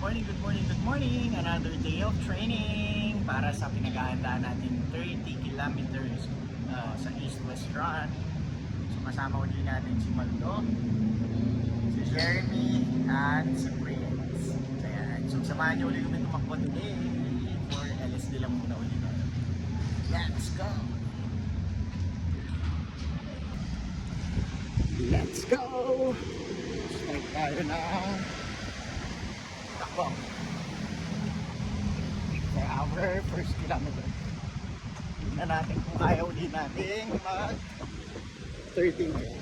Good morning, good morning. Another day of training para sa pinag-ahandaan natin 30 kilometers sa East-West Run. So kasama ulit natin si Maldo, si Jeremy, at si Prince. Ayan. So samahan niyo ulit kami tumakbo today for LSD lang muna ulit. Let's go! Let's go! Start tayo na takbo for our first kilometer. Tignan natin kung kaya uli natin mag 30 minutes.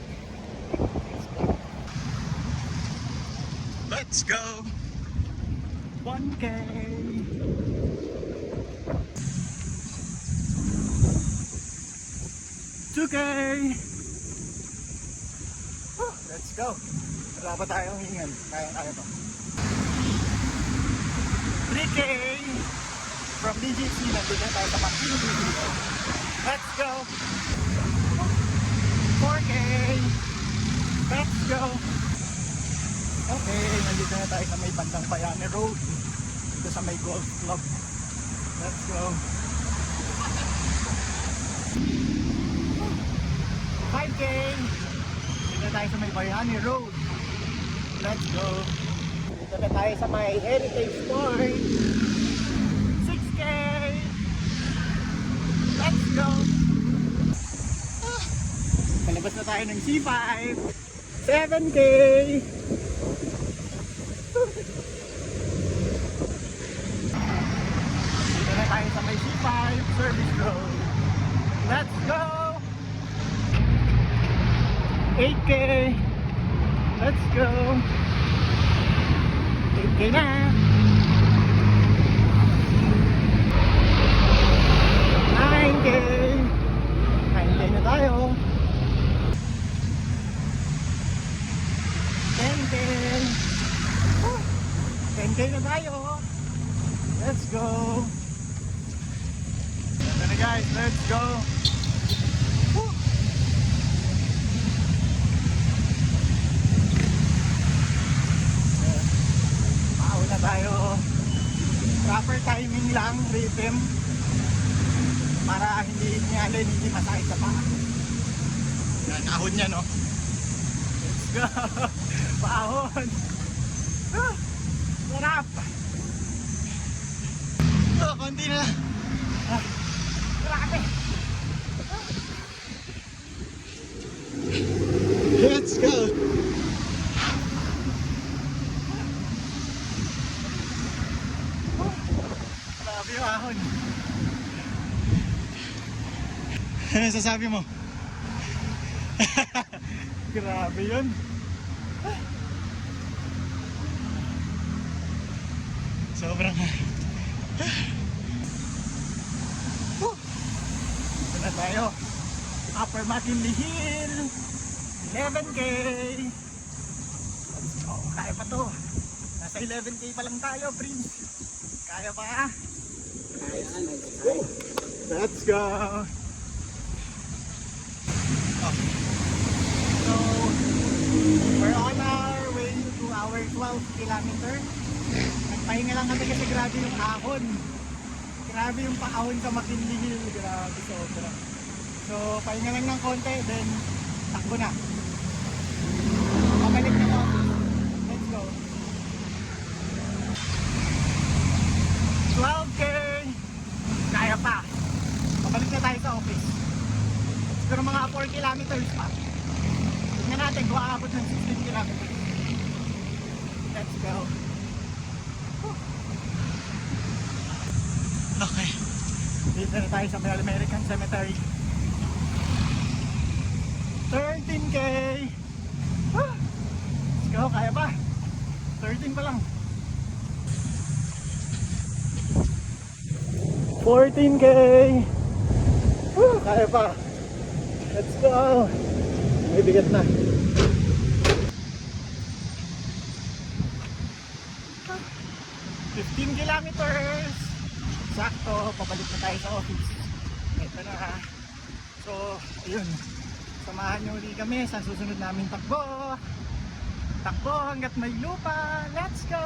Let's go! 1K! 2K! Let's go! Wala pa tayong hingan. Kaya pa. 3K! From DGC, nandito na tayo sa Makini. Let's go! 4K! Let's go! Okay, nandito na tayo sa may bandang Bayani Road. Dito sa may golf club. Let's go! 5K! Dito na tayo sa may Bayani Road. Let's go! Dito na tayo sa may Heritage Point. 6K! Let's go! Palabas na tayo ng C5. 7K! Dito na tayo sa may C5 Service Road. Let's go! 8K! Let's go! 8K na! 9K! 9K na tayo! 10K! 10K na tayo! Let's go! Ito na guys, let's go! Woo! Mauna tayo. Proper timing lang, rhythm. Para hindi masakit sa paa. Yan, ahon niya, no? Let's go! Paahon! Sarap! Konti na. Grabe! Let's go! Grabe yung ahon. Ano sasabi mo? Grabe yun. Sobrang ito na tayo. Upper McKinley Hill 11K. Let's go. Kaya pa to. Nasa 11K pa lang tayo, Prince. Kaya pa. Let's go. So we're on our way to our 12 kilometer. Nagpahinga lang kami kasi grabe yung ahon. Grabe yung paahon sa McKinley Hill. Grabe sobra. So pahinga lang ng konti, then takbo na. Pabalik na ako. Let's go. 12K! Kaya pa. Pabalik na tayo sa office. Siguro mga 4 kilometers pa. Tignan natin kung aabot ng 16 kilometers. Let's go. Okay. Dito na tayo sa may American Cemetery. 13K! Let's go, kaya pa? 13 pa lang. 14K! Kaya pa? Let's go! May bigat na. 15 kilometers! Sakto, pabalik na tayo sa office. Ito na ha. So, ayun. Samahan nyo ulit kami sa susunod naming takbo. Takbo hanggat may lupa. Let's go!